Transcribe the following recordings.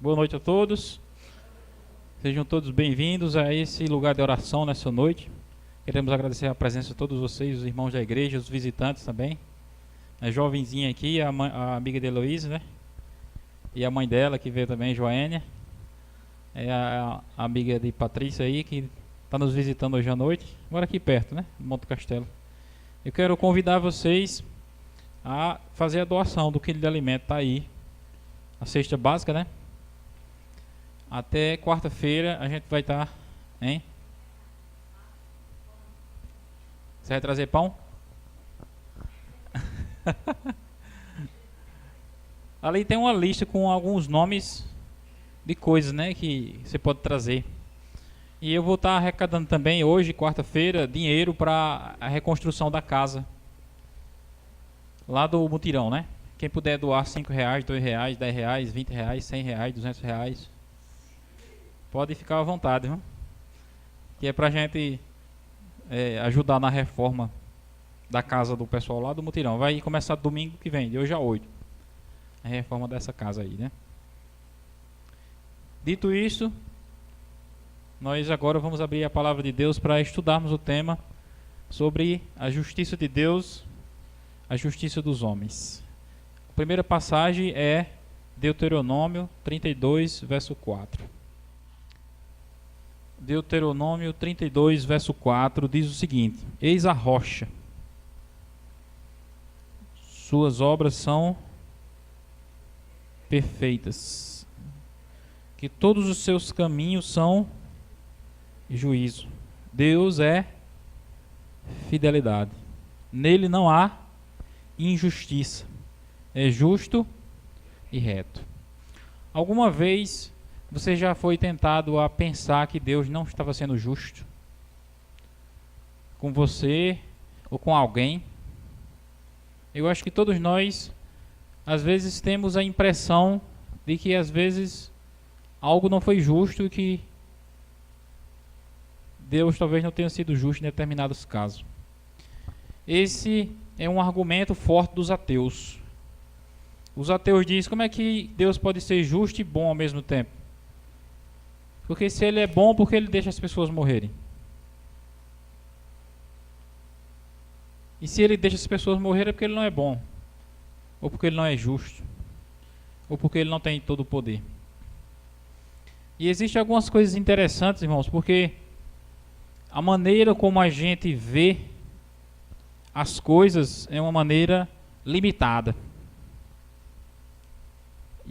Boa noite a todos. Sejam todos bem-vindos a esse lugar de oração nessa noite. Queremos agradecer a presença de todos vocês, os irmãos da igreja, os visitantes também. A jovenzinha aqui, a amiga de Heloísa, né? E a mãe dela, que veio também, Joênia. É a amiga de Patrícia aí, que está nos visitando hoje à noite. Mora aqui perto, né? Monte Castelo. Eu quero convidar vocês a fazer a doação do quilo de alimento. Está aí. A cesta básica, né? Até quarta-feira a gente vai estar, hein? Você vai trazer pão? Ali tem uma lista com alguns nomes de coisas, né, que você pode trazer. E eu vou estar arrecadando também hoje, quarta-feira, dinheiro para a reconstrução da casa lá do mutirão, né? Quem puder doar R$5, R$2, R$10, R$20, R$100, R$200, pode ficar à vontade, viu? Que é pra gente ajudar na reforma da casa do pessoal lá do mutirão. Vai começar domingo que vem, de hoje a 8. A reforma dessa casa aí, né? Dito isso, nós agora vamos abrir a palavra de Deus para estudarmos o tema sobre a justiça de Deus, a justiça dos homens. A primeira passagem é Deuteronômio 32, verso 4. Deuteronômio 32, verso 4 diz o seguinte: Eis a rocha, suas obras são perfeitas, que todos os seus caminhos são juízo. Deus é fidelidade, nele não há injustiça, é justo e reto. Alguma vez você já foi tentado a pensar que Deus não estava sendo justo com você ou com alguém? Eu acho que todos nós às vezes temos a impressão de que às vezes algo não foi justo e que Deus talvez não tenha sido justo em determinados casos. Esse é um argumento forte dos ateus. Os ateus dizem: como é que Deus pode ser justo e bom ao mesmo tempo? Porque se ele é bom, por que ele deixa as pessoas morrerem? E se ele deixa as pessoas morrerem, é porque ele não é bom, ou porque ele não é justo, ou porque ele não tem todo o poder. E existem algumas coisas interessantes, irmãos, porque a maneira como a gente vê as coisas é uma maneira limitada.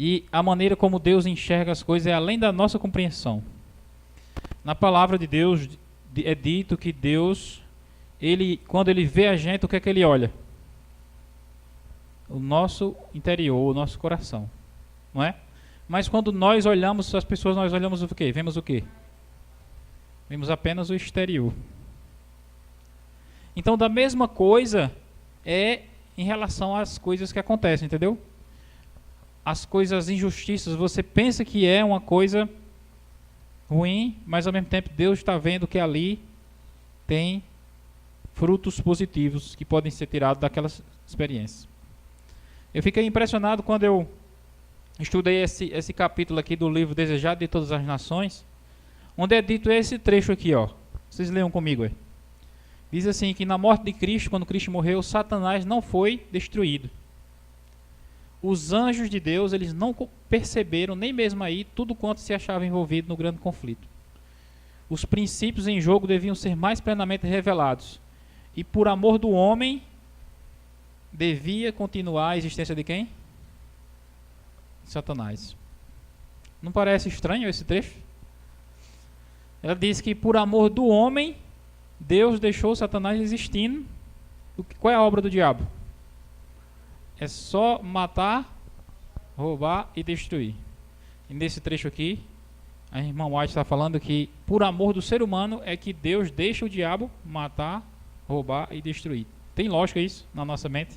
E a maneira como Deus enxerga as coisas é além da nossa compreensão. Na palavra de Deus é dito que Deus, quando ele vê a gente, o que é que ele olha? O nosso interior, o nosso coração, não é? Mas quando nós olhamos as pessoas, nós olhamos o quê? Vemos o quê? Vemos apenas o exterior. Então, da mesma coisa é em relação às coisas que acontecem, entendeu? As coisas, as injustiças, você pensa que é uma coisa ruim, mas ao mesmo tempo Deus está vendo que ali tem frutos positivos que podem ser tirados daquelas experiências. Eu fiquei impressionado quando eu estudei esse capítulo aqui do livro Desejado de Todas as Nações, onde é dito esse trecho aqui, ó. Vocês leiam comigo aí. Diz assim, que na morte de Cristo, quando Cristo morreu, Satanás não foi destruído. Os anjos de Deus, eles não perceberam, nem mesmo aí, tudo quanto se achava envolvido no grande conflito. Os princípios em jogo deviam ser mais plenamente revelados. E por amor do homem, devia continuar a existência de quem? Satanás. Não parece estranho esse trecho? Ela diz que por amor do homem, Deus deixou Satanás existindo. Qual é a obra do diabo? É só matar, roubar e destruir. E nesse trecho aqui, a irmã White está falando que por amor do ser humano é que Deus deixa o diabo matar, roubar e destruir. Tem lógica isso na nossa mente?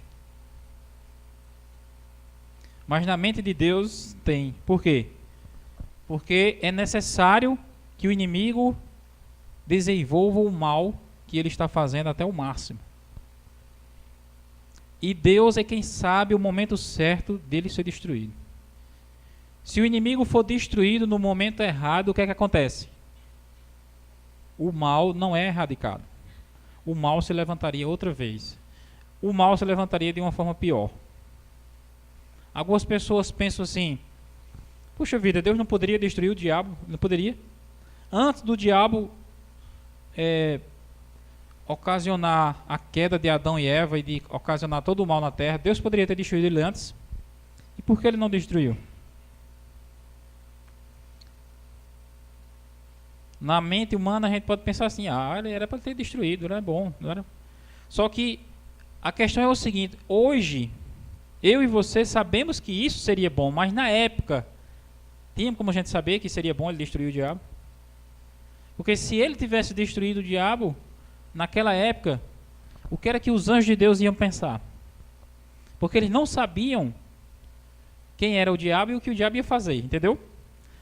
Mas na mente de Deus tem. Por quê? Porque é necessário que o inimigo desenvolva o mal que ele está fazendo até o máximo. E Deus é quem sabe o momento certo dele ser destruído. Se o inimigo for destruído no momento errado, o que é que acontece? O mal não é erradicado. O mal se levantaria outra vez. O mal se levantaria de uma forma pior. Algumas pessoas pensam assim: puxa vida, Deus não poderia destruir o diabo? Não poderia? Antes do diabo ocasionar a queda de Adão e Eva e de ocasionar todo o mal na terra, Deus poderia ter destruído ele antes. E por que ele não destruiu? Na mente humana a gente pode pensar assim: ele era para ter destruído, era bom, não era? Só que a questão é o seguinte: hoje eu e você sabemos que isso seria bom, mas na época tinha como a gente saber que seria bom ele destruir o diabo? Porque se ele tivesse destruído o diabo naquela época, o que era que os anjos de Deus iam pensar? Porque eles não sabiam quem era o diabo e o que o diabo ia fazer, entendeu?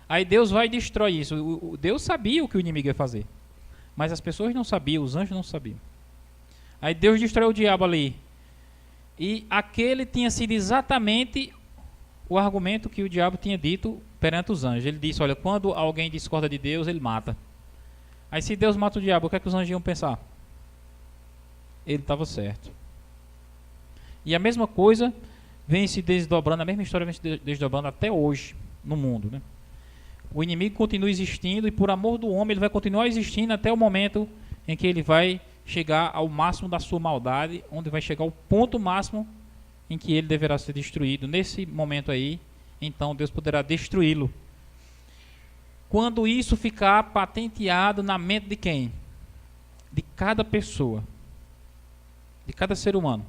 Aí Deus vai e destrói isso. Deus sabia o que o inimigo ia fazer, mas as pessoas não sabiam, os anjos não sabiam. Aí Deus destrói o diabo ali. E aquele tinha sido exatamente o argumento que o diabo tinha dito perante os anjos. Ele disse: olha, quando alguém discorda de Deus, ele mata. Aí se Deus mata o diabo, o que é que os anjos iam pensar? Ele estava certo. E a mesma coisa vem se desdobrando, a mesma história vem se desdobrando até hoje no mundo, né? O inimigo continua existindo e por amor do homem ele vai continuar existindo até o momento em que ele vai chegar ao máximo da sua maldade, onde vai chegar o ponto máximo em que ele deverá ser destruído. Nesse momento aí, então Deus poderá destruí-lo. Quando isso ficar patenteado na mente de quem? De cada pessoa, de cada ser humano.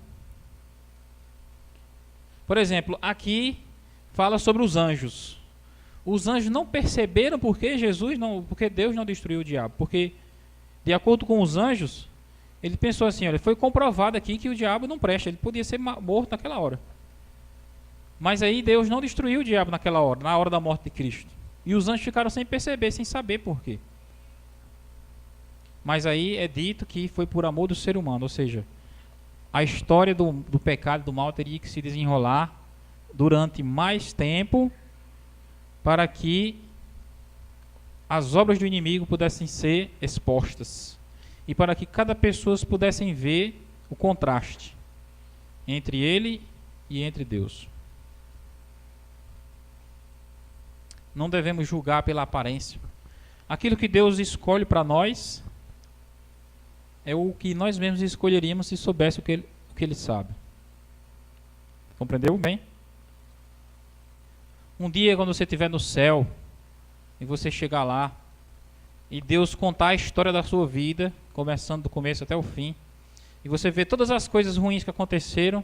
Por exemplo, aqui fala sobre os anjos. Os anjos não perceberam porque Deus não destruiu o diabo. Porque, de acordo com os anjos, ele pensou assim: olha, foi comprovado aqui que o diabo não presta, ele podia ser morto naquela hora. Mas aí Deus não destruiu o diabo naquela hora, na hora da morte de Cristo. E os anjos ficaram sem perceber, sem saber por quê. Mas aí é dito que foi por amor do ser humano, ou seja, a história do pecado e do mal teria que se desenrolar durante mais tempo para que as obras do inimigo pudessem ser expostas e para que cada pessoa pudesse ver o contraste entre ele e entre Deus. Não devemos julgar pela aparência. Aquilo que Deus escolhe para nós é o que nós mesmos escolheríamos se soubesse o que ele sabe. Compreendeu bem? Um dia, quando você estiver no céu e você chegar lá e Deus contar a história da sua vida, começando do começo até o fim, e você ver todas as coisas ruins que aconteceram,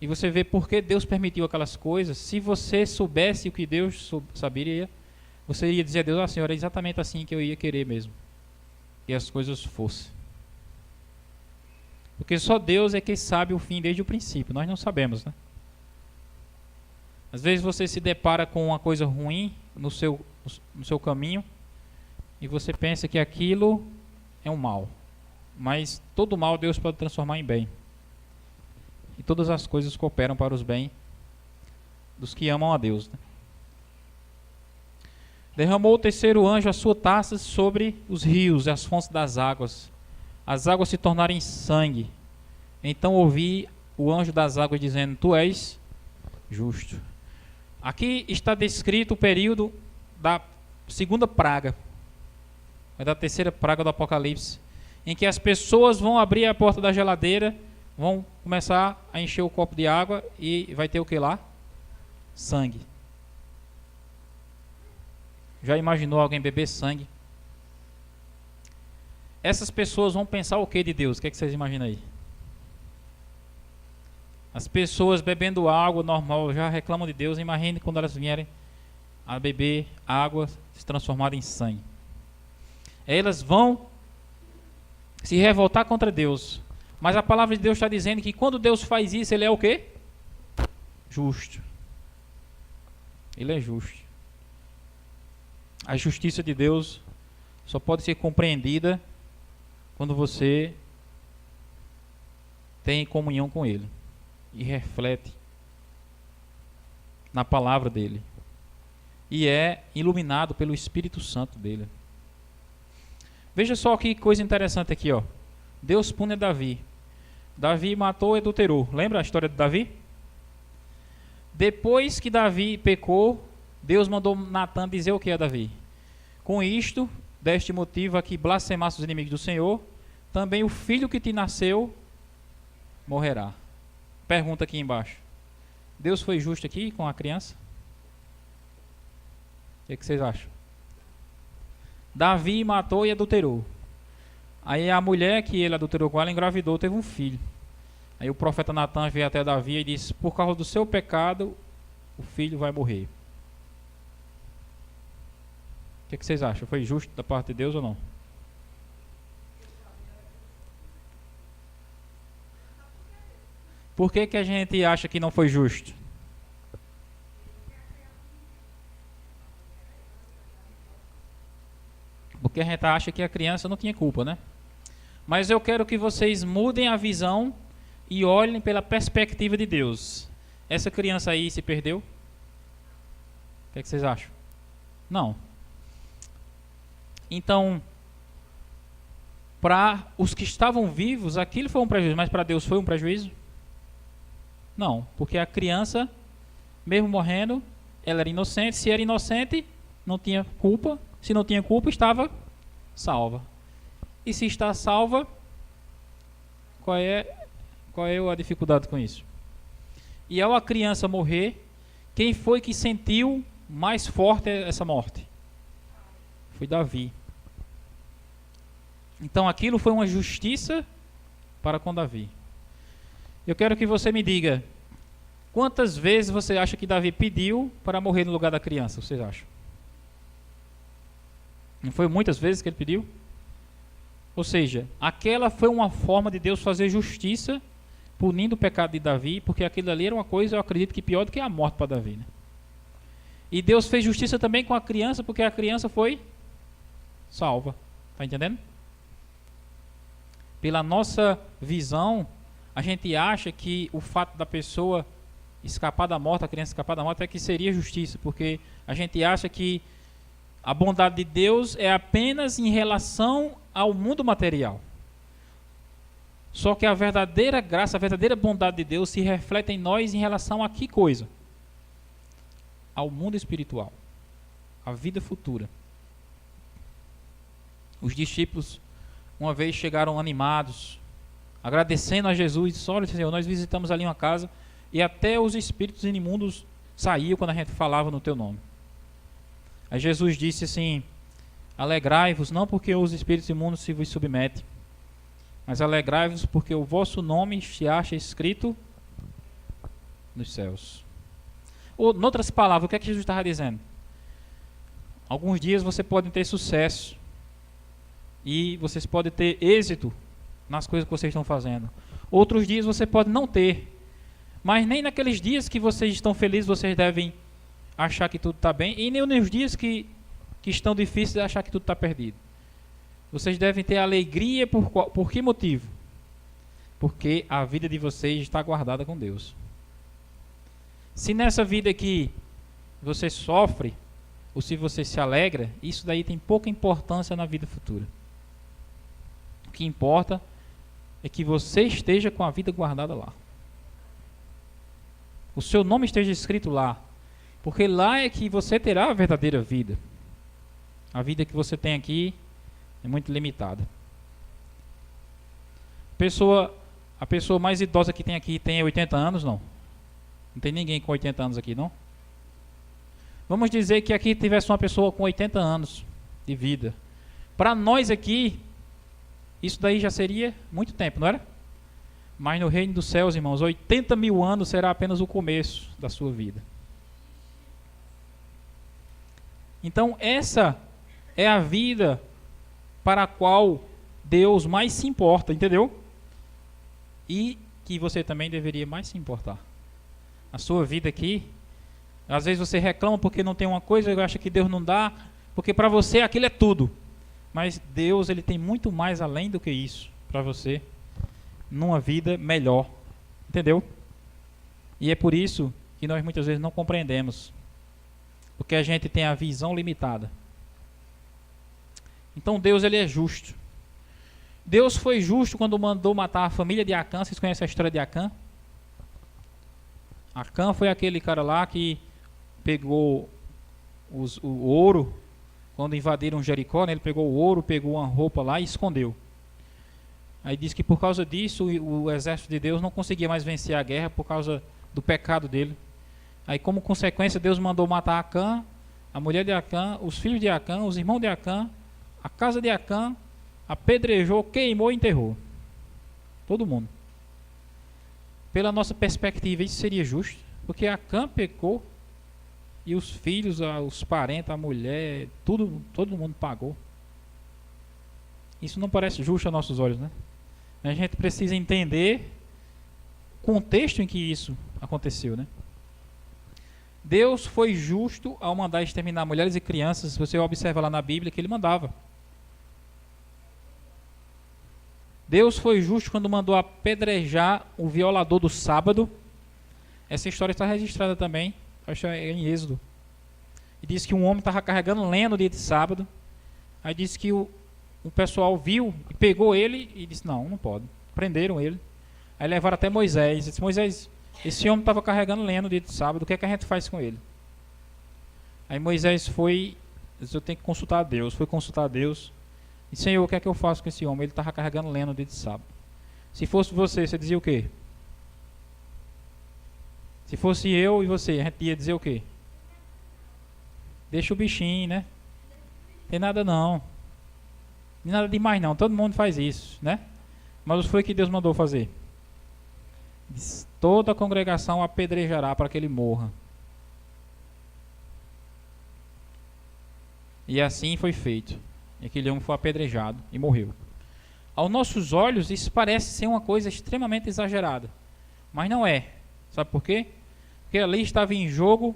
e você ver por que Deus permitiu aquelas coisas, se você soubesse o que Deus saberia, você iria dizer a Deus: ah, Senhor, é exatamente assim que eu ia querer mesmo que as coisas fossem. Porque só Deus é quem sabe o fim desde o princípio, nós não sabemos, né? Às vezes você se depara com uma coisa ruim no seu caminho e você pensa que aquilo é um mal. Mas todo mal Deus pode transformar em bem. E todas as coisas cooperam para os bem dos que amam a Deus, né? Derramou o terceiro anjo a sua taça sobre os rios e as fontes das águas. As águas se tornaram em sangue. Então ouvi o anjo das águas dizendo: tu és justo. Aqui está descrito o período da segunda praga, da terceira praga do Apocalipse, em que as pessoas vão abrir a porta da geladeira, vão começar a encher o copo de água e vai ter o que lá? Sangue. Já imaginou alguém beber sangue? Essas pessoas vão pensar o que de Deus? O que é que vocês imaginam aí? As pessoas bebendo água normal já reclamam de Deus. Imagine quando elas vierem a beber água se transformada em sangue. Elas vão se revoltar contra Deus. Mas a palavra de Deus está dizendo que quando Deus faz isso, Ele é o quê? Justo. Ele é justo. A justiça de Deus só pode ser compreendida quando você tem comunhão com Ele e reflete na palavra dele. e é iluminado pelo Espírito Santo dele. Veja só que coisa interessante aqui, ó. Deus pune Davi. Davi matou e adulterou. Lembra a história de Davi? Depois que Davi pecou, Deus mandou Natã dizer o que a Davi? Com isto, deste motivo a que blasfemasse os inimigos do Senhor, também o filho que te nasceu morrerá. Pergunta aqui embaixo. Deus foi justo aqui com a criança? O que vocês acham? Davi matou e adulterou. Aí a mulher que ele adulterou com ela engravidou, teve um filho. Aí o profeta Natã veio até Davi e disse: por causa do seu pecado, o filho vai morrer. O que vocês acham? Foi justo da parte de Deus ou não? Por que a gente acha que não foi justo? Porque a gente acha que a criança não tinha culpa, né? Mas eu quero que vocês mudem a visão e olhem pela perspectiva de Deus. Essa criança aí se perdeu? O que vocês acham? Não. Então, para os que estavam vivos, aquilo foi um prejuízo, mas para Deus foi um prejuízo? Não, porque a criança, mesmo morrendo, ela era inocente. Se era inocente, não tinha culpa. Se não tinha culpa, estava salva. E se está salva, qual é a dificuldade com isso? E ao a criança morrer, quem foi que sentiu mais forte essa morte? Foi Davi. Então aquilo foi uma justiça para com Davi. Eu quero que você me diga, quantas vezes você acha que Davi pediu para morrer no lugar da criança? Vocês acham? Não foi muitas vezes que ele pediu? Ou seja, aquela foi uma forma de Deus fazer justiça, punindo o pecado de Davi, porque aquilo ali era uma coisa, eu acredito que pior do que a morte para Davi, né? E Deus fez justiça também com a criança, porque a criança foi salva. Está entendendo? Pela nossa visão, a gente acha que o fato da pessoa escapar da morte, a criança escapar da morte, é que seria justiça, porque a gente acha que a bondade de Deus é apenas em relação ao mundo material. Só que a verdadeira graça, a verdadeira bondade de Deus se reflete em nós em relação a que coisa? Ao mundo espiritual, à vida futura. Os discípulos uma vez chegaram animados, agradecendo a Jesus, e disse: olha, Senhor, nós visitamos ali uma casa e até os espíritos imundos saíam quando a gente falava no teu nome. Aí Jesus disse assim: alegrai-vos, não porque os espíritos imundos se vos submetem, mas alegrai-vos porque o vosso nome se acha escrito nos céus. Ou, em outras palavras, o que é que Jesus estava dizendo? Alguns dias você pode ter sucesso e vocês podem ter êxito nas coisas que vocês estão fazendo. Outros dias você pode não ter, mas nem naqueles dias que vocês estão felizes vocês devem achar que tudo está bem, e nem nos dias que estão difíceis achar que tudo está perdido. Vocês devem ter alegria por que motivo? Porque a vida de vocês está guardada com Deus. Se nessa vida aqui você sofre, ou se você se alegra, isso daí tem pouca importância na vida futura. O que importa é que você esteja com a vida guardada lá. O seu nome esteja escrito lá. Porque lá é que você terá a verdadeira vida. A vida que você tem aqui é muito limitada. A pessoa mais idosa que tem aqui tem 80 anos, não? Não tem ninguém com 80 anos aqui, não? Vamos dizer que aqui tivesse uma pessoa com 80 anos de vida. Para nós aqui, isso daí já seria muito tempo, não era? Mas no reino dos céus, irmãos, 80 mil anos será apenas o começo da sua vida. Então essa é a vida para a qual Deus mais se importa, entendeu? E que você também deveria mais se importar. A sua vida aqui, às vezes você reclama porque não tem uma coisa, acha que Deus não dá, porque para você aquilo é tudo. Mas Deus, ele tem muito mais além do que isso para você, numa vida melhor, entendeu? E é por isso que nós muitas vezes não compreendemos. porque a gente tem a visão limitada. Então Deus, ele é justo. Deus foi justo quando mandou matar a família de Acã. Vocês conhecem a história de Acã? Acã foi aquele cara lá que pegou o ouro, quando invadiram Jericó, né, ele pegou o ouro, pegou uma roupa lá e escondeu. Aí diz que por causa disso o exército de Deus não conseguia mais vencer a guerra por causa do pecado dele. Aí, como consequência, Deus mandou matar Acã, a mulher de Acã, os filhos de Acã, os irmãos de Acã, a casa de Acã, apedrejou, queimou e enterrou. Todo mundo. Pela nossa perspectiva, isso seria justo, porque Acã pecou e os filhos, os parentes, a mulher, todo mundo pagou. Isso não parece justo aos nossos olhos, né? A gente precisa entender o contexto em que isso aconteceu, né? Deus foi justo ao mandar exterminar mulheres e crianças. Você observa lá na Bíblia que ele mandava. Deus foi justo quando mandou apedrejar o violador do sábado. Essa história está registrada também, acho que é em Êxodo. E diz que um homem estava carregando lenha no dia de sábado. Aí disse que o pessoal viu e pegou ele e disse, não pode. Prenderam ele. Aí levaram até Moisés. Disse, Moisés, esse homem estava carregando lenha no dia de sábado, o que é que a gente faz com ele? Aí Moisés foi, disse, eu tenho que consultar a Deus. Foi consultar a Deus. E Senhor, o que é que eu faço com esse homem? Ele estava carregando lenha no dia de sábado. Se fosse você dizia o quê? Se fosse eu e você, a gente ia dizer o quê? Deixa o bichinho, né? Tem nada não. Tem nada demais não. Todo mundo faz isso, né? Mas foi o que Deus mandou fazer. Diz, toda a congregação apedrejará para que ele morra. E assim foi feito. E aquele homem foi apedrejado e morreu. Aos nossos olhos, isso parece ser uma coisa extremamente exagerada. Mas não é. Sabe por quê? Porque ali estava em jogo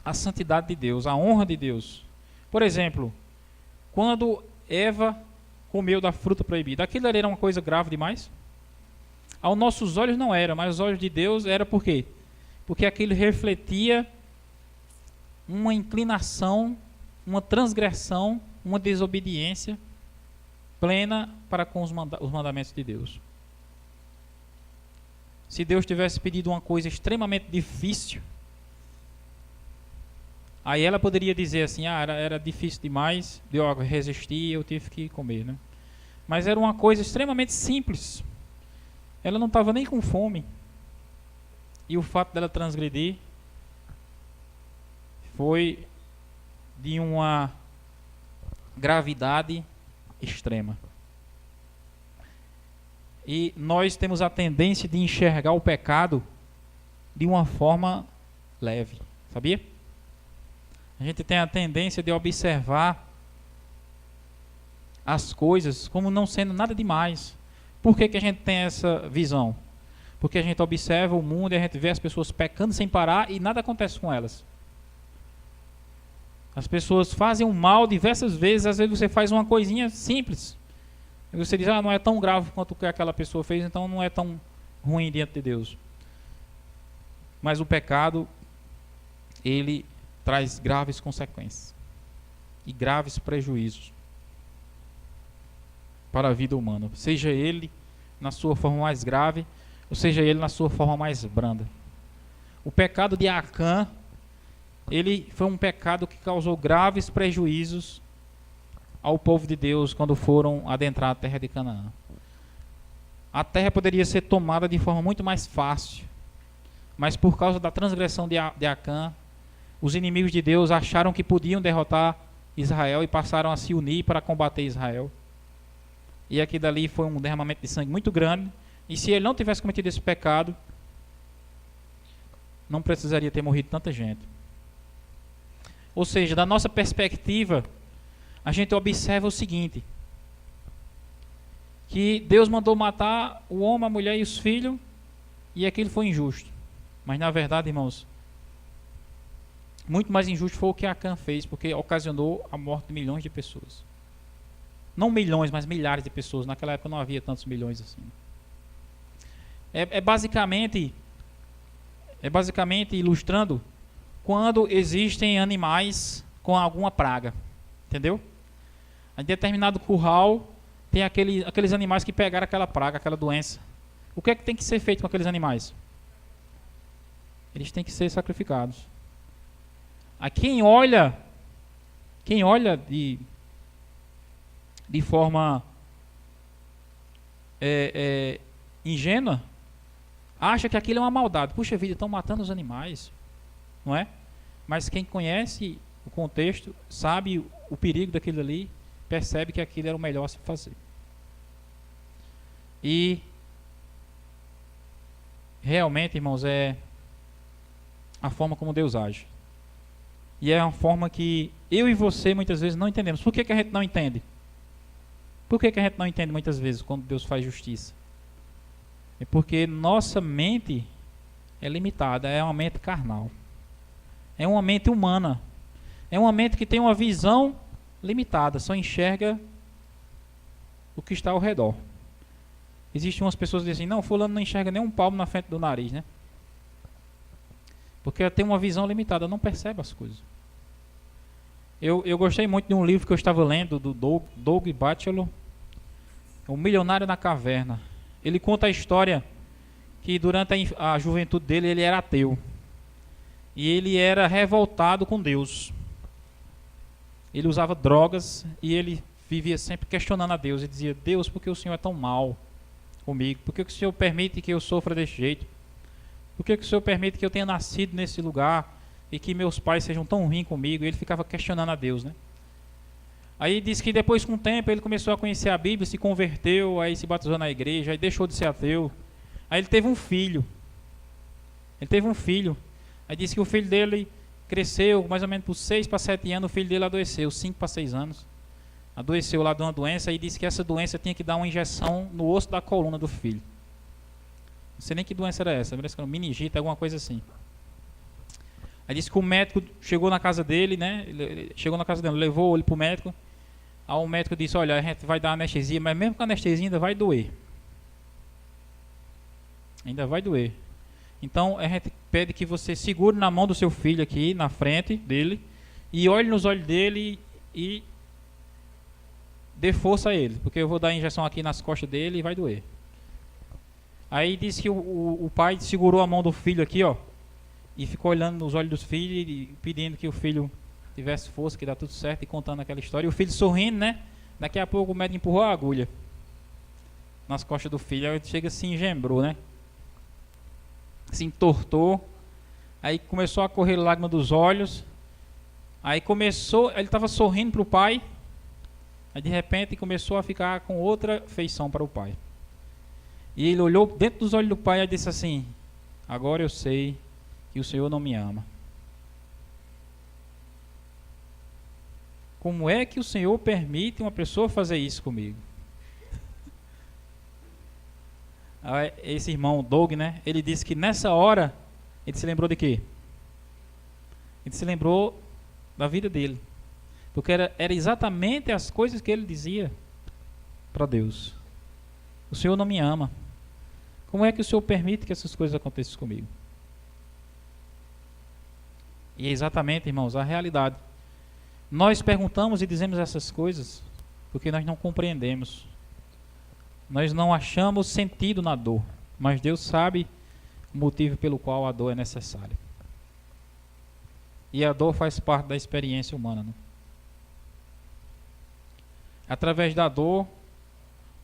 a santidade de Deus, a honra de Deus. Por exemplo, quando Eva comeu da fruta proibida, aquilo ali era uma coisa grave demais? Aos nossos olhos não era, mas aos olhos de Deus era por quê? Porque aquilo refletia uma inclinação, uma transgressão, uma desobediência plena para com os mandamentos de Deus. Se Deus tivesse pedido uma coisa extremamente difícil, aí ela poderia dizer assim, era difícil demais, eu resisti, eu tive que comer, né? Mas era uma coisa extremamente simples. Ela não estava nem com fome. E o fato dela transgredir foi de uma gravidade extrema. E nós temos a tendência de enxergar o pecado de uma forma leve, sabia? A gente tem a tendência de observar as coisas como não sendo nada demais. Por que a gente tem essa visão? Porque a gente observa o mundo e a gente vê as pessoas pecando sem parar e nada acontece com elas. As pessoas fazem o mal diversas vezes, às vezes você faz uma coisinha simples. E você diz, não é tão grave quanto o que aquela pessoa fez, então não é tão ruim diante de Deus. Mas o pecado, ele traz graves consequências e graves prejuízos para a vida humana, seja ele na sua forma mais grave, ou seja ele na sua forma mais branda. O pecado de Acã, ele foi um pecado que causou graves prejuízos ao povo de Deus quando foram adentrar a terra de Canaã. A terra poderia ser tomada de forma muito mais fácil, mas por causa da transgressão de Acã, os inimigos de Deus acharam que podiam derrotar Israel e passaram a se unir para combater Israel. E aqui dali foi um derramamento de sangue muito grande. E se ele não tivesse cometido esse pecado, não precisaria ter morrido tanta gente. Ou seja, da nossa perspectiva, a gente observa o seguinte: que Deus mandou matar o homem, a mulher e os filhos, e aquilo foi injusto. Mas na verdade, irmãos, muito mais injusto foi o que Acã fez, porque ocasionou a morte de milhões de pessoas. Não milhões, mas milhares de pessoas. Naquela época não havia tantos milhões assim. É basicamente ilustrando quando existem animais com alguma praga, entendeu? Em determinado curral tem aqueles animais que pegaram aquela praga, aquela doença. O que é que tem que ser feito com aqueles animais? Eles têm que ser sacrificados. A quem olha de forma ingênua, acha que aquilo é uma maldade. Puxa vida, estão matando os animais, não é? Mas quem conhece o contexto, sabe o perigo daquilo ali, percebe que aquilo era o melhor a se fazer. E realmente, irmãos, é a forma como Deus age. E é uma forma que eu e você muitas vezes não entendemos. Por que a gente não entende? Por que a gente não entende muitas vezes quando Deus faz justiça? É porque nossa mente é limitada, é uma mente carnal. É uma mente humana. É uma mente que tem uma visão limitada, só enxerga o que está ao redor. Existem umas pessoas que dizem assim, não, fulano não enxerga nem um palmo na frente do nariz, né? Porque ela tem uma visão limitada, não percebe as coisas. Eu gostei muito de um livro que eu estava lendo, do Doug Batchelor, O Milionário na Caverna. Ele conta a história que durante a juventude dele, ele era ateu. E ele era revoltado com Deus. Ele usava drogas e ele vivia sempre questionando a Deus. Ele dizia, Deus, por que o Senhor é tão mal comigo? Por que o Senhor permite que eu sofra desse jeito? Por que o Senhor permite que eu tenha nascido nesse lugar e que meus pais sejam tão ruins comigo? E ele ficava questionando a Deus, né? Aí diz que depois, com o tempo, ele começou a conhecer a Bíblia, se converteu, aí se batizou na igreja, aí deixou de ser ateu. Aí ele teve um filho. Aí disse que o filho dele cresceu, mais ou menos por 6 para 7 anos, o filho dele adoeceu, 5 para 6 anos. Adoeceu lá de uma doença e disse que essa doença tinha que dar uma injeção no osso da coluna do filho. Não sei nem que doença era essa, parece que era meningite, alguma coisa assim. Aí disse que o médico chegou na casa dele, né? Ele chegou na casa dele, levou ele para o médico. Aí o médico disse, olha, a gente vai dar anestesia, mas mesmo com a anestesia ainda vai doer. Ainda vai doer. Então a gente pede que você segure na mão do seu filho aqui, na frente dele, e olhe nos olhos dele e dê força a ele, porque eu vou dar a injeção aqui nas costas dele e vai doer. Aí disse que o pai segurou a mão do filho aqui, ó, e ficou olhando nos olhos dos filhos e pedindo que o filho tivesse força, que dá tudo certo, e contando aquela história. E o filho sorrindo, né? Daqui a pouco o médico empurrou a agulha nas costas do filho. Aí chega assim, gembrou, né? Se entortou. Aí começou a correr lágrima dos olhos. Aí começou, ele estava sorrindo para o pai. Aí de repente começou a ficar com outra feição para o pai. E ele olhou dentro dos olhos do pai e disse assim: agora eu sei que o Senhor não me ama. Como é que o Senhor permite uma pessoa fazer isso comigo? Esse irmão Doug, né? Ele disse que nessa hora ele se lembrou de quê? Ele se lembrou da vida dele, porque era exatamente as coisas que ele dizia para Deus: o Senhor não me ama. Como é que o Senhor permite que essas coisas aconteçam comigo? E é exatamente, irmãos, a realidade. Nós perguntamos e dizemos essas coisas porque nós não compreendemos. Nós não achamos sentido na dor, mas Deus sabe o motivo pelo qual a dor é necessária. E a dor faz parte da experiência humana, né? Através da dor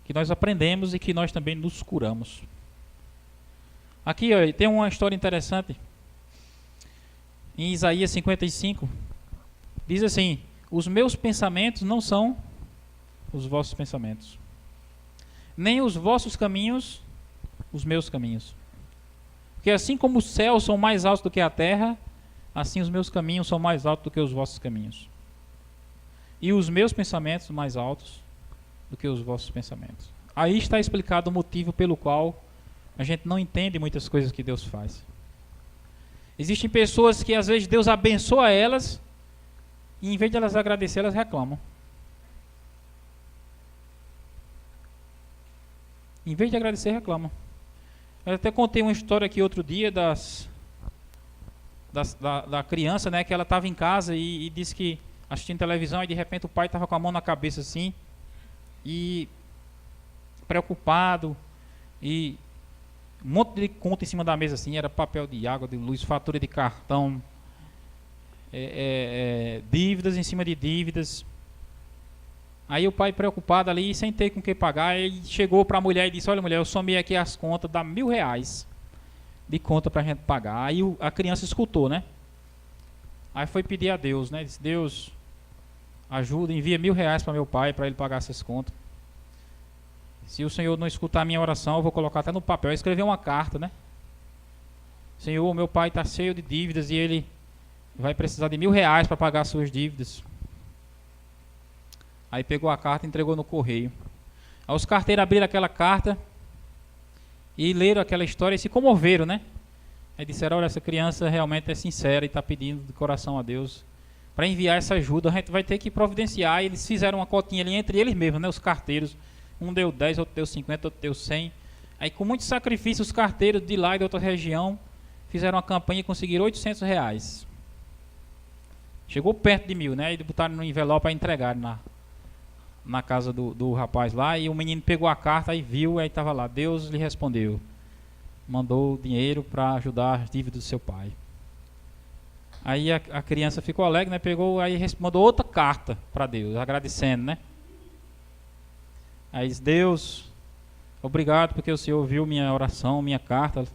que nós aprendemos e que nós também nos curamos. Aqui, ó, tem uma história interessante. Em Isaías 55, diz assim: os meus pensamentos não são os vossos pensamentos, nem os vossos caminhos os meus caminhos. Porque assim como os céus são mais altos do que a terra, assim os meus caminhos são mais altos do que os vossos caminhos, e os meus pensamentos mais altos do que os vossos pensamentos. Aí está explicado o motivo pelo qual a gente não entende muitas coisas que Deus faz. Existem pessoas que às vezes Deus abençoa elas e em vez de elas agradecer, elas reclamam. Em vez de agradecer, reclamam. Eu até contei uma história aqui outro dia da criança, né, que ela estava em casa e disse que assistindo televisão e de repente o pai estava com a mão na cabeça assim e preocupado e um monte de conta em cima da mesa assim, era papel de água, de luz, fatura de cartão, dívidas em cima de dívidas. Aí o pai preocupado ali, sem ter com o que pagar, ele chegou para a mulher e disse: olha mulher, eu somei aqui as contas, dá R$1.000 de conta para a gente pagar. Aí a criança escutou, né? Aí foi pedir a Deus, né? Disse: Deus, ajuda, envia R$1.000 para meu pai, para ele pagar essas contas. Se o Senhor não escutar a minha oração, eu vou colocar até no papel. Eu escrevi uma carta, né? Senhor, meu pai está cheio de dívidas e ele vai precisar de R$1.000 para pagar as suas dívidas. Aí pegou a carta e entregou no correio. Aí os carteiros abriram aquela carta e leram aquela história e se comoveram, né? Aí disseram: olha, essa criança realmente é sincera e está pedindo de coração a Deus para enviar essa ajuda. A gente vai ter que providenciar. E eles fizeram uma cotinha ali entre eles mesmos, né? Os carteiros. Um deu 10, outro deu 50, outro deu 100. Aí com muito sacrifício os carteiros de lá e de outra região fizeram uma campanha e conseguiram R$800. Chegou perto de 1.000, né? E botaram no envelope para entregar na casa do rapaz lá. E o menino pegou a carta e viu, aí estava lá: Deus lhe respondeu, mandou dinheiro para ajudar as dívidas do seu pai. Aí a criança ficou alegre, né? Pegou, aí mandou outra carta para Deus, agradecendo, né? Aí diz: Deus, obrigado porque o Senhor ouviu minha oração, minha carta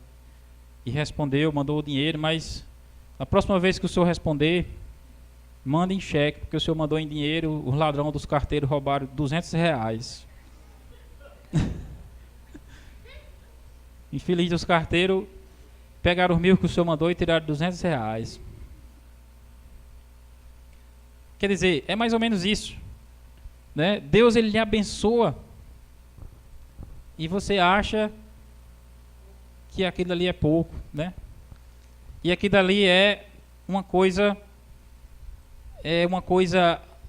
e respondeu, mandou o dinheiro, mas a próxima vez que o Senhor responder, manda em cheque, porque o Senhor mandou em dinheiro, os ladrões dos carteiros roubaram R$200. Infeliz dos carteiros, pegaram os 1.000 que o Senhor mandou e tiraram R$200. Quer dizer, é mais ou menos isso, né? Deus, ele lhe abençoa e você acha que aquilo ali é pouco, né? E aquilo ali é uma coisa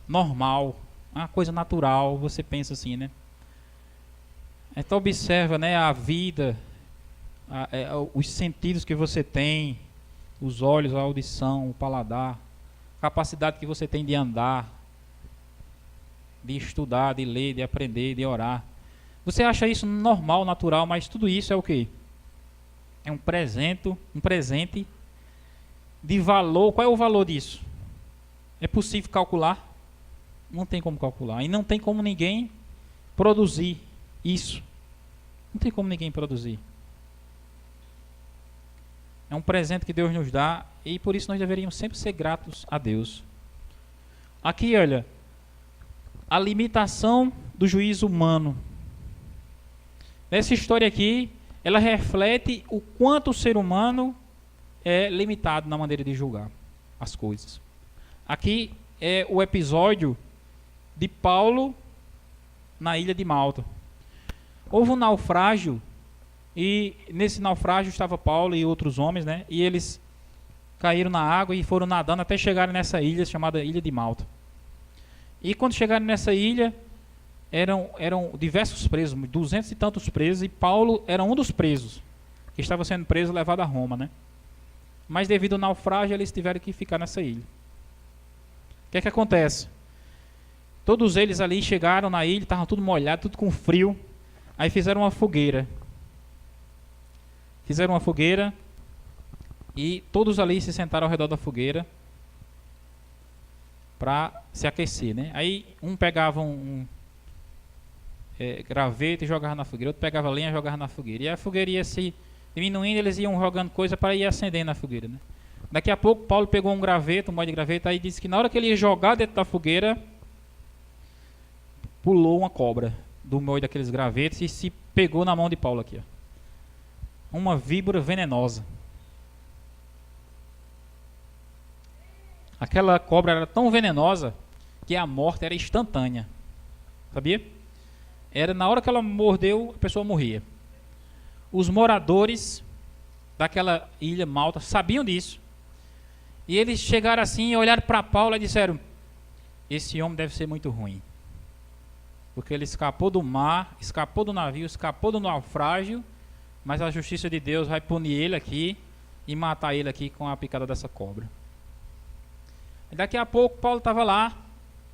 normal, uma coisa natural, você pensa assim, né? Então observa, né, a vida, os sentidos que você tem, os olhos, a audição, o paladar, a capacidade que você tem de andar, de estudar, de ler, de aprender, de orar. Você acha isso normal, natural, mas tudo isso é o quê? É um presente de valor. Qual é o valor disso? É possível calcular? Não tem como calcular. E não tem como ninguém produzir isso. Não tem como ninguém produzir. É um presente que Deus nos dá e por isso nós deveríamos sempre ser gratos a Deus. Aqui, olha, a limitação do juízo humano. Nessa história aqui, ela reflete o quanto o ser humano é limitado na maneira de julgar as coisas. Aqui é o episódio de Paulo na ilha de Malta. Houve um naufrágio e nesse naufrágio estava Paulo e outros homens, né? E eles caíram na água e foram nadando até chegarem nessa ilha chamada Ilha de Malta. E quando chegaram nessa ilha, eram diversos presos, 200 e tantos presos, e Paulo era um dos presos, que estava sendo preso e levado a Roma, né? Mas devido ao naufrágio, eles tiveram que ficar nessa ilha. O que é que acontece? Todos eles ali chegaram na ilha, estavam tudo molhado, tudo com frio, aí fizeram uma fogueira. E todos ali se sentaram ao redor da fogueira para se aquecer, né? Aí um pegava um graveto e jogava na fogueira, outro pegava lenha e jogava na fogueira. E a fogueira ia se diminuindo, eles iam jogando coisa para ir acendendo na fogueira, né? Daqui a pouco Paulo pegou um graveto, um molho de graveto, aí disse que na hora que ele ia jogar dentro da fogueira, pulou uma cobra do molho daqueles gravetos e se pegou na mão de Paulo aqui, ó. Uma víbora venenosa. Aquela cobra era tão venenosa que a morte era instantânea. Sabia? Era na hora que ela mordeu, a pessoa morria. Os moradores daquela ilha Malta sabiam disso. E eles chegaram assim e olharam para Paulo e disseram: esse homem deve ser muito ruim. Porque ele escapou do mar, escapou do navio, escapou do naufrágio, mas a justiça de Deus vai punir ele aqui e matar ele aqui com a picada dessa cobra. E daqui a pouco Paulo estava lá,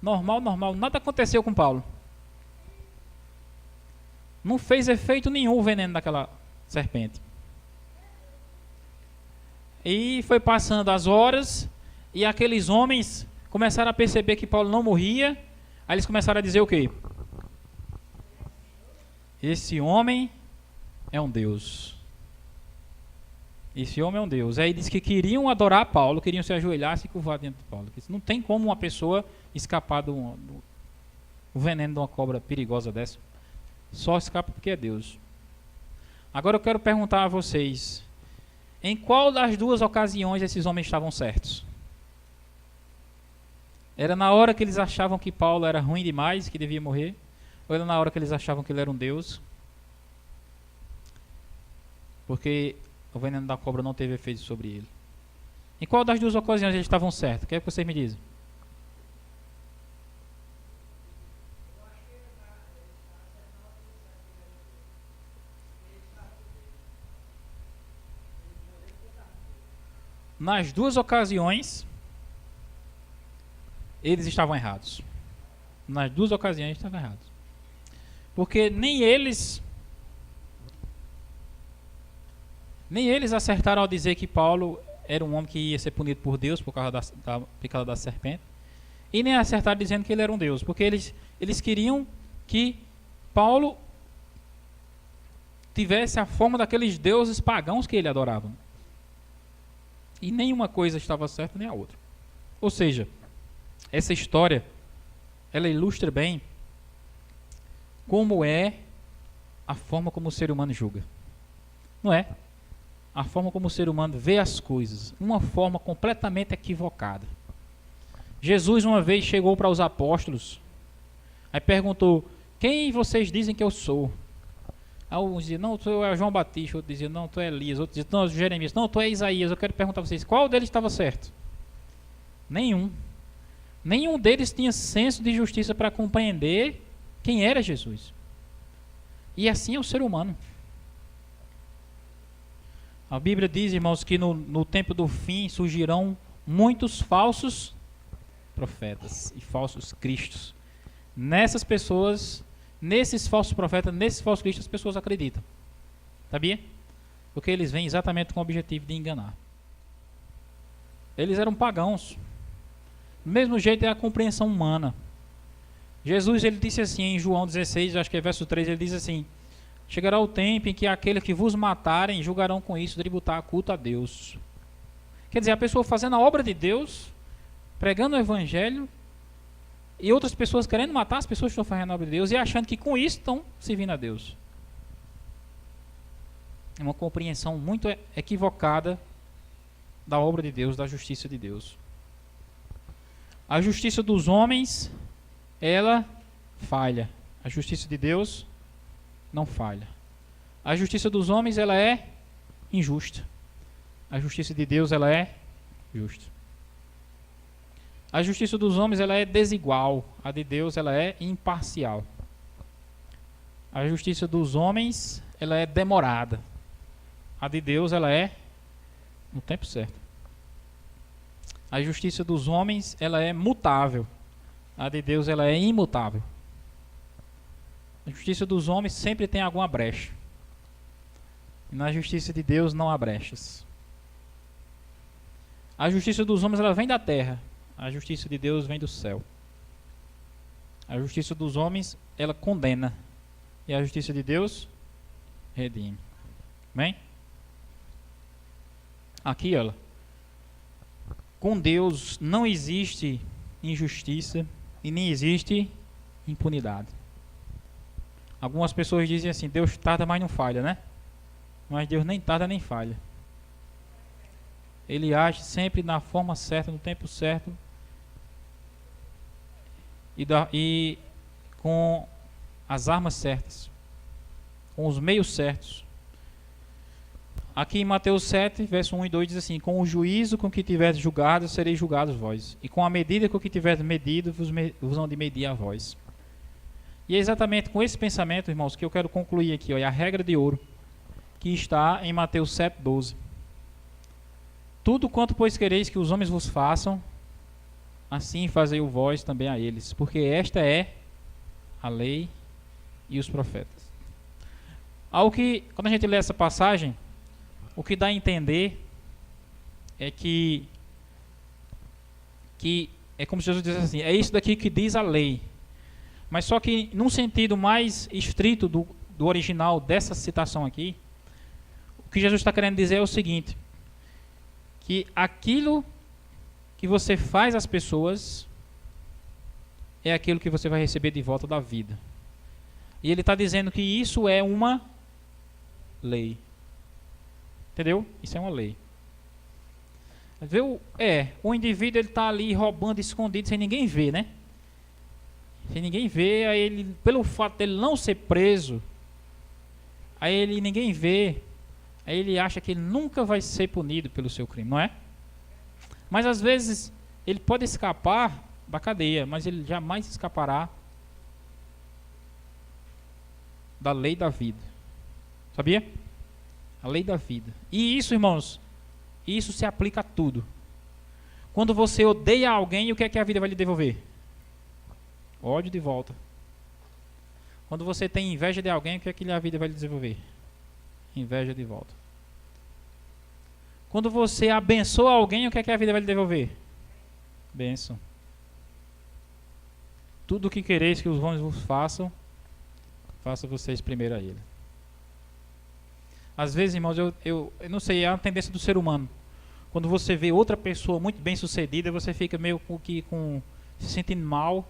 normal, nada aconteceu com Paulo. Não fez efeito nenhum o veneno daquela serpente. E foi passando as horas, e aqueles homens começaram a perceber que Paulo não morria. Aí eles começaram a dizer o quê? Esse homem é um Deus. Esse homem é um Deus. Aí diz que queriam adorar Paulo, queriam se ajoelhar, se curvar dentro de Paulo. Não tem como uma pessoa escapar do veneno de uma cobra perigosa dessa. Só escapa porque é Deus. Agora eu quero perguntar a vocês, em qual das duas ocasiões esses homens estavam certos? Era na hora que eles achavam que Paulo era ruim demais, que devia morrer? Ou era na hora que eles achavam que ele era um Deus? Porque o veneno da cobra não teve efeito sobre ele. Em qual das duas ocasiões eles estavam certos? O que é que vocês me dizem? Nas duas ocasiões, eles estavam errados. Nas duas ocasiões estavam errados. Porque nem eles acertaram ao dizer que Paulo era um homem que ia ser punido por Deus por causa da picada da serpente. E nem acertaram dizendo que ele era um Deus. Porque eles queriam que Paulo tivesse a forma daqueles deuses pagãos que ele adorava. E nenhuma coisa estava certa nem a outra. Ou seja, essa história, ela ilustra bem como é a forma como o ser humano julga. Não é? A forma como o ser humano vê as coisas. Uma forma completamente equivocada. Jesus uma vez chegou para os apóstolos, aí perguntou, quem vocês dizem que eu sou? Aí uns diziam, não, tu é João Batista, outro dizia, não, tu é Elias, outro dizia, não, Jeremias, não, tu é Isaías. Eu quero perguntar a vocês, qual deles estava certo? Nenhum. Nenhum deles tinha senso de justiça para compreender quem era Jesus. E assim é o ser humano. A Bíblia diz, irmãos, que no tempo do fim surgirão muitos falsos profetas e falsos cristos. Nessas pessoas, nesses falsos profetas, nesses falsos cristos, as pessoas acreditam. Sabia? Porque eles vêm exatamente com o objetivo de enganar. Eles eram pagãos. Do mesmo jeito é a compreensão humana. Jesus, ele disse assim em João 16, acho que é verso 3, ele diz assim, chegará o tempo em que aqueles que vos matarem julgarão com isso tributar culto a Deus. Quer dizer, a pessoa fazendo a obra de Deus, pregando o evangelho, e outras pessoas querendo matar as pessoas que estão fazendo a obra de Deus e achando que com isso estão servindo a Deus. É uma compreensão muito equivocada da obra de Deus, da justiça de Deus. A justiça dos homens, ela falha. A justiça de Deus não falha. A justiça dos homens, ela é injusta. A justiça de Deus, ela é justa. A justiça dos homens, ela é desigual. A de Deus, ela é imparcial. A justiça dos homens, ela é demorada. A de Deus, ela é no tempo certo. A justiça dos homens, ela é mutável. A de Deus, ela é imutável. A justiça dos homens sempre tem alguma brecha. E na justiça de Deus não há brechas. A justiça dos homens, ela vem da terra. A justiça de Deus vem do céu. A justiça dos homens, ela condena. E a justiça de Deus redime. Bem? Aqui, olha. Com Deus não existe injustiça e nem existe impunidade. Algumas pessoas dizem assim, Deus tarda, mas não falha, né? Mas Deus nem tarda nem falha. Ele age sempre na forma certa, no tempo certo e com as armas certas, com os meios certos. Aqui em Mateus 7, verso 1 e 2 diz assim, com o juízo com que tiveres julgado, sereis julgados vós, e com a medida com que tiveres medido, vos hão de medir a vós. E é exatamente com esse pensamento, irmãos, que eu quero concluir aqui, ó, é a regra de ouro, que está em Mateus 7, 12. Tudo quanto, pois, quereis que os homens vos façam, assim fazei o vós também a eles, porque esta é a lei e os profetas. Quando a gente lê essa passagem, o que dá a entender é que é como se Jesus dissesse assim, é isso daqui que diz a lei. Mas só que num sentido mais estrito do original dessa citação aqui, o que Jesus está querendo dizer é o seguinte, que aquilo que você faz às pessoas é aquilo que você vai receber de volta da vida. E ele está dizendo que isso é uma lei. Entendeu? Isso é uma lei. O indivíduo está ali roubando escondido sem ninguém ver, né? Sem ninguém ver, aí ele, pelo fato dele não ser preso, ninguém vê, aí ele acha que ele nunca vai ser punido pelo seu crime, não é? Mas às vezes ele pode escapar da cadeia, mas ele jamais escapará da lei da vida. Sabia? A lei da vida. E isso, irmãos, isso se aplica a tudo. Quando você odeia alguém, o que é que a vida vai lhe devolver? Ódio de volta. Quando você tem inveja de alguém, o que é que a vida vai lhe devolver? Inveja de volta. Quando você abençoa alguém, o que é que a vida vai lhe devolver? Bênção. Tudo o que quereis que os homens vos façam, faça vocês primeiro a ele. Às vezes, irmãos, eu não sei, é uma tendência do ser humano. Quando você vê outra pessoa muito bem sucedida, você fica meio se sentindo mal.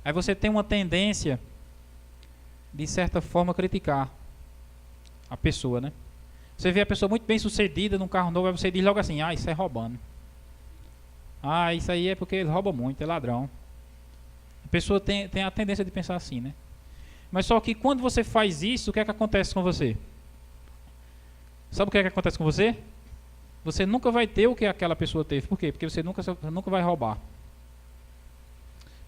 Aí você tem uma tendência, de certa forma, criticar a pessoa, né? Você vê a pessoa muito bem sucedida num carro novo, aí você diz logo assim, isso é roubando. Isso aí é porque ele rouba muito, é ladrão. A pessoa tem a tendência de pensar assim, né? Mas só que quando você faz isso, o que é que acontece com você? Sabe o que é que acontece com você? Você nunca vai ter o que aquela pessoa teve. Por quê? Porque você nunca vai roubar.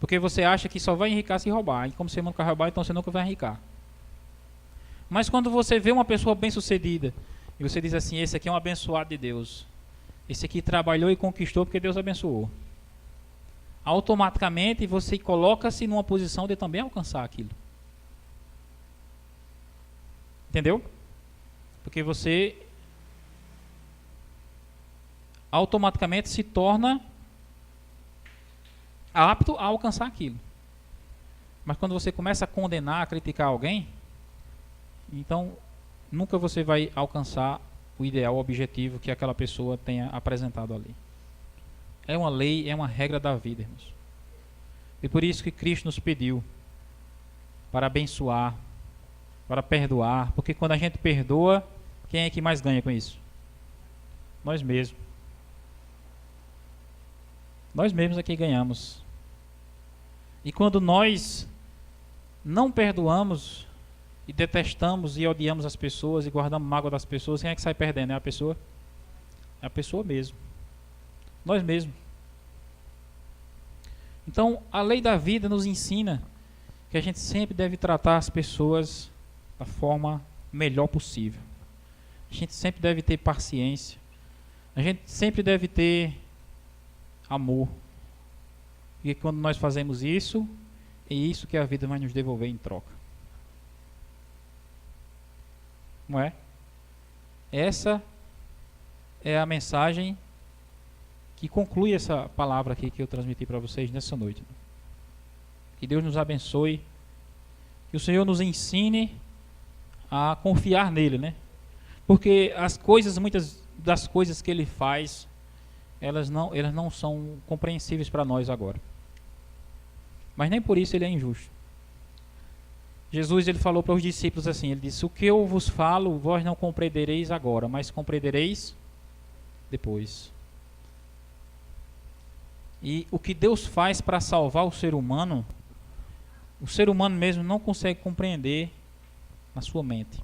Porque você acha que só vai enricar se roubar. E como você nunca vai roubar, então você nunca vai enricar. Mas quando você vê uma pessoa bem-sucedida, e você diz assim, esse aqui é um abençoado de Deus. Esse aqui trabalhou e conquistou porque Deus abençoou. Automaticamente você coloca-se numa posição de também alcançar aquilo. Entendeu? Porque você automaticamente se torna apto a alcançar aquilo. Mas quando você começa a condenar, a criticar alguém, então nunca você vai alcançar o ideal, o objetivo que aquela pessoa tenha apresentado ali. É uma lei, é uma regra da vida, irmãos. E por isso que Cristo nos pediu para abençoar, para perdoar, porque quando a gente perdoa, quem é que mais ganha com isso? Nós mesmos. Nós mesmos é que ganhamos. E quando nós não perdoamos e detestamos e odiamos as pessoas e guardamos mágoa das pessoas, quem é que sai perdendo? É a pessoa? É a pessoa mesmo. Nós mesmos. Então, a lei da vida nos ensina que a gente sempre deve tratar as pessoas da forma melhor possível. A gente sempre deve ter paciência. A gente sempre deve ter amor. E quando nós fazemos isso, é isso que a vida vai nos devolver em troca. Não é? Essa é a mensagem que conclui essa palavra aqui que eu transmiti para vocês nessa noite. Que Deus nos abençoe. Que o Senhor nos ensine a confiar nele, né? Porque muitas das coisas que ele faz, elas não são compreensíveis para nós agora. Mas nem por isso ele é injusto. Jesus ele falou para os discípulos assim, ele disse, o que eu vos falo, vós não compreendereis agora, mas compreendereis depois. E o que Deus faz para salvar o ser humano mesmo não consegue compreender na sua mente.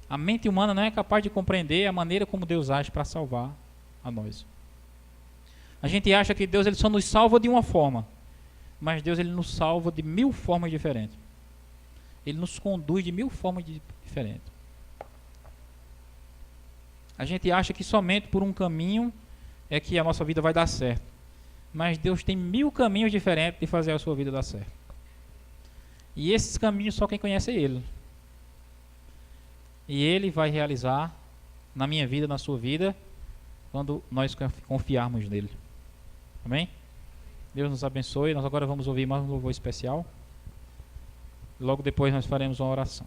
A mente humana não é capaz de compreender a maneira como Deus age para salvar a nós. A gente acha que Deus ele só nos salva de uma forma, mas Deus ele nos salva de 1000 formas diferentes. Ele nos conduz de 1000 formas diferentes. A gente acha que somente por um caminho é que a nossa vida vai dar certo. Mas Deus tem 1000 caminhos diferentes de fazer a sua vida dar certo. E esses caminhos só quem conhece é Ele. E Ele vai realizar na minha vida, na sua vida, quando nós confiarmos nele. Amém? Deus nos abençoe. Nós agora vamos ouvir mais um louvor especial. Logo depois nós faremos uma oração.